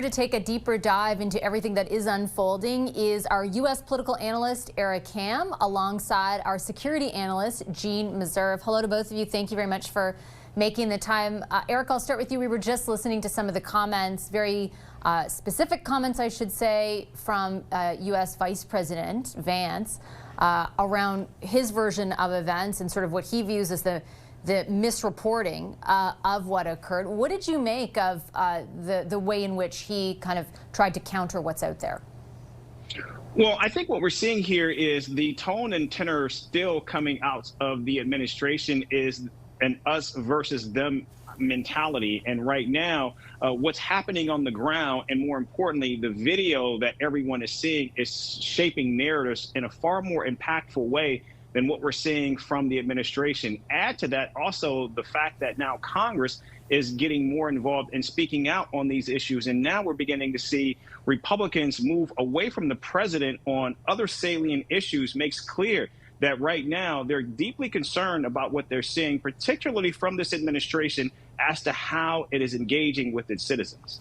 Here to take a deeper dive into everything that is unfolding is our U.S. political analyst, Eric Ham, alongside our security analyst, Jean Meserve. Hello to both of you. Thank you very much for making the time. Eric, I'll start with you. We were just listening to some of the comments, very specific comments, I should say, from U.S. Vice President Vance around his version of events and sort of what he views as the misreporting of what occurred. What did you make of the way in which he kind of tried to counter what's out there? Well, I think what we're seeing here is the tone and tenor still coming out of the administration is an us versus them mentality. And right now, what's happening on the ground, and more importantly, the video that everyone is seeing is shaping narratives in a far more impactful way than what we're seeing from the administration. Add to that also the fact that now Congress is getting more involved in speaking out on these issues. And now we're beginning to see Republicans move away from the president on other salient issues. Makes clear that right now they're deeply concerned about what they're seeing, particularly from this administration, as to how it is engaging with its citizens.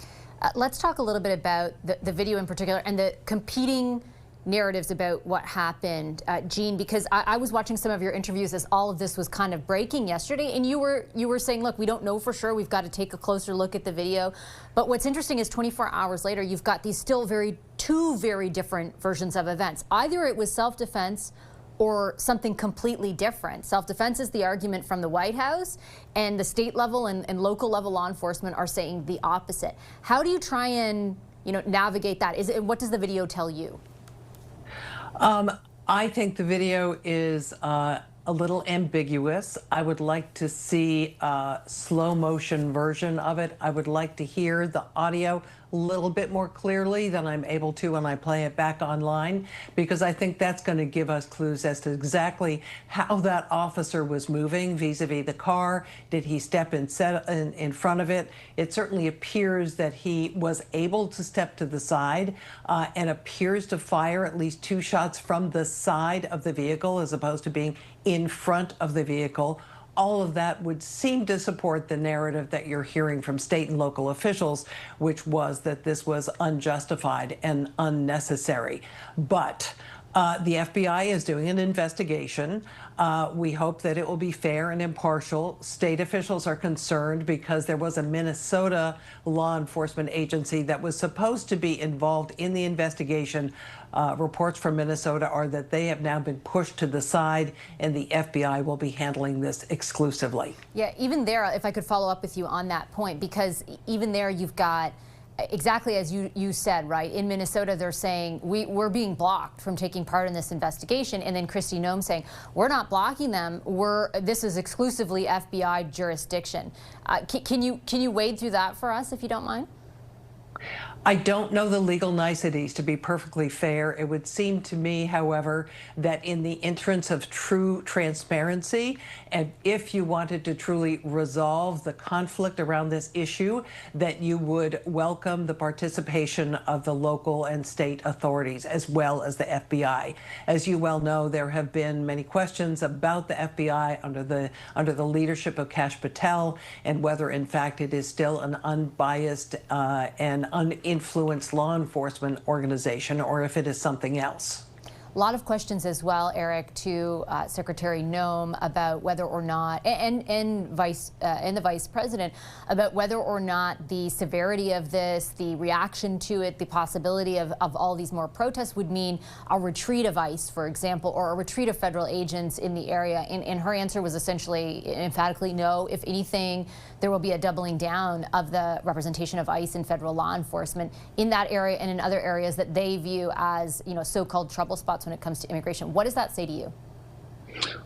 Let's talk a little bit about the video in particular and the competing narratives about what happened, Jean, because I was watching some of your interviews as all of this was kind of breaking yesterday, and you were saying, look, we don't know for sure, we've got to take a closer look at the video. But what's interesting is 24 hours later, you've got these still two very different versions of events. Either it was self-defense or something completely different. Self-defense is the argument from the White House, and the state level and local level law enforcement are saying the opposite. How do you try and navigate that? What does the video tell you? I think the video is a little ambiguous. I would like to see a slow motion version of it. I would like to hear the audio a little bit more clearly than I'm able to when I play it back online, because I think that's going to give us clues as to exactly how that officer was moving vis-a-vis the car. Did he step in front of it? It certainly appears that he was able to step to the side and appears to fire at least 2 shots from the side of the vehicle as opposed to being in front of the vehicle. All of that would seem to support the narrative that you're hearing from state and local officials, which was that this was unjustified and unnecessary. But the FBI is doing an investigation. We hope that it will be fair and impartial. State officials are concerned because there was a Minnesota law enforcement agency that was supposed to be involved in the investigation. Reports from Minnesota are that they have now been pushed to the side, and the FBI will be handling this exclusively. Yeah, even there, if I could follow up with you on that point, because even there you've got, exactly as you said, right? In Minnesota, they're saying we're being blocked from taking part in this investigation, and then Kristi Noem saying we're not blocking them. This is exclusively FBI jurisdiction. Can you wade through that for us, if you don't mind? I don't know the legal niceties, to be perfectly fair. It would seem to me, however, that in the interest of true transparency, and if you wanted to truly resolve the conflict around this issue, that you would welcome the participation of the local and state authorities as well as the FBI. As you well know, there have been many questions about the FBI under the leadership of Kash Patel, and whether in fact it is still an unbiased and uninfluenced law enforcement organization, or if it is something else. A lot of questions as well, Eric, to Secretary Noem about whether or not, and the Vice President, about whether or not the severity of this, the reaction to it, the possibility of all these more protests would mean a retreat of ICE, for example, or a retreat of federal agents in the area. And her answer was essentially, emphatically, no. If anything, there will be a doubling down of the representation of ICE and federal law enforcement in that area and in other areas that they view as, so-called trouble spots when it comes to immigration. What does that say to you?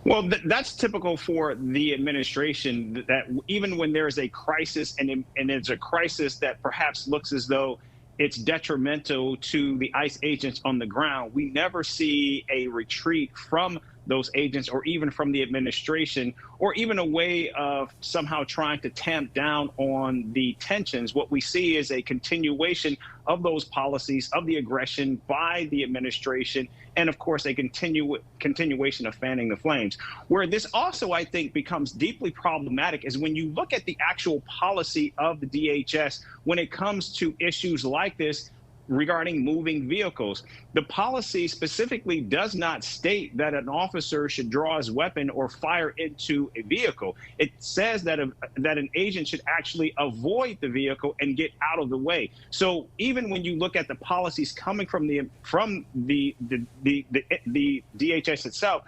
Well, that's typical for the administration, that even when there is a crisis and it's a crisis that perhaps looks as though it's detrimental to the ICE agents on the ground, we never see a retreat from those agents or even from the administration, or even a way of somehow trying to tamp down on the tensions. What we see is a continuation of those policies, of the aggression by the administration, and of course a continuation of fanning the flames. Where this also, I think, becomes deeply problematic is when you look at the actual policy of the DHS when it comes to issues like this regarding moving vehicles. The policy specifically does not state that an officer should draw his weapon or fire into a vehicle. It says that an agent should actually avoid the vehicle and get out of the way. So even when you look at the policies coming from the DHS itself,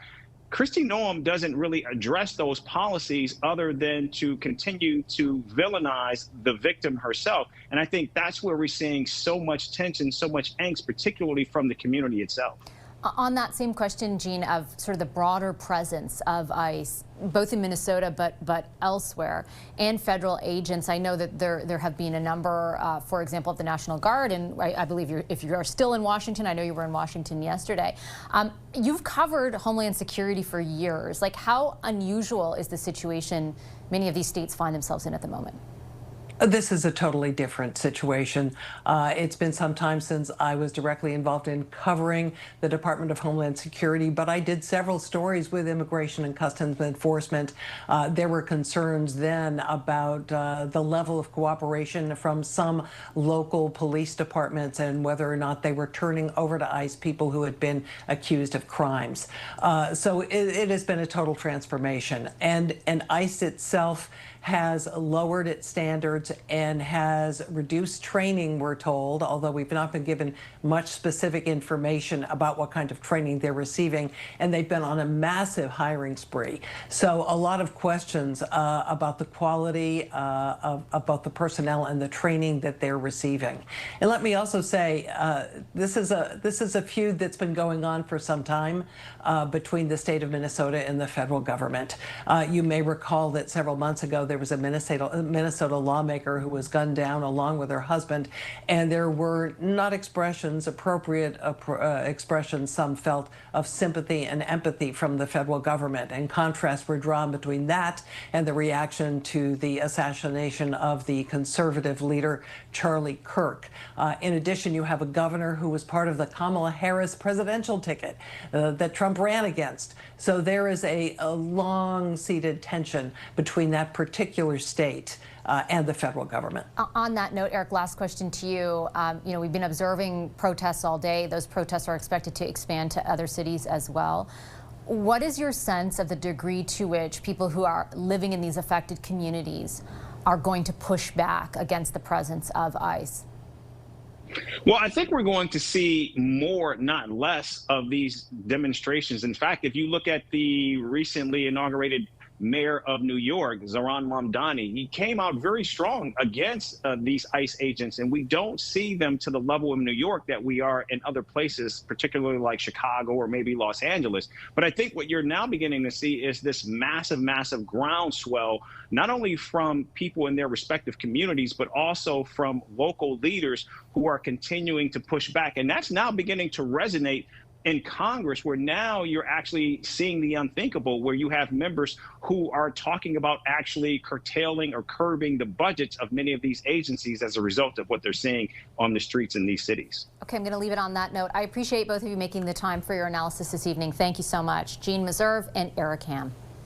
Kristi Noem doesn't really address those policies other than to continue to villainize the victim herself. And I think that's where we're seeing so much tension, so much angst, particularly from the community itself. On that same question, Gene, of sort of the broader presence of ICE, both in Minnesota but elsewhere, and federal agents, I know that there have been a number, for example, of the National Guard, and I believe if you are still in Washington, I know you were in Washington yesterday. You've covered Homeland Security for years. Like, how unusual is the situation many of these states find themselves in at the moment? This is a totally different situation. It's been some time since I was directly involved in covering the Department of Homeland Security, but I did several stories with Immigration and Customs Enforcement. There were concerns then about the level of cooperation from some local police departments and whether or not they were turning over to ICE people who had been accused of crimes. So it has been a total transformation. And ICE itself has lowered its standards and has reduced training, we're told, although we've not been given much specific information about what kind of training they're receiving. And they've been on a massive hiring spree. So a lot of questions about the quality of both the personnel and the training that they're receiving. And let me also say, this is a feud that's been going on for some time between the state of Minnesota and the federal government. You may recall that several months ago, there was a Minnesota lawmaker who was gunned down along with her husband, and there were not appropriate expressions, some felt, of sympathy and empathy from the federal government. And contrasts were drawn between that and the reaction to the assassination of the conservative leader, Charlie Kirk. In addition, you have a governor who was part of the Kamala Harris presidential ticket that Trump ran against. So there is a long-seated tension between that particular state and the federal government. On that note, Eric, last question to you. We've been observing protests all day. Those protests are expected to expand to other cities as well. What is your sense of the degree to which people who are living in these affected communities are going to push back against the presence of ICE? Well, I think we're going to see more, not less, of these demonstrations. In fact, if you look at the recently inaugurated mayor of New York, Zohran Mamdani, he came out very strong against these ICE agents, and we don't see them to the level in New York that we are in other places, particularly like Chicago or maybe Los Angeles. But I think what you're now beginning to see is this massive groundswell, not only from people in their respective communities, but also from local leaders who are continuing to push back. And that's now beginning to resonate in Congress, where now you're actually seeing the unthinkable, where you have members who are talking about actually curtailing or curbing the budgets of many of these agencies as a result of what they're seeing on the streets in these cities. Okay, I'm going to leave it on that note. I appreciate both of you making the time for your analysis this evening. Thank you so much. Gene Meserve and Eric Ham.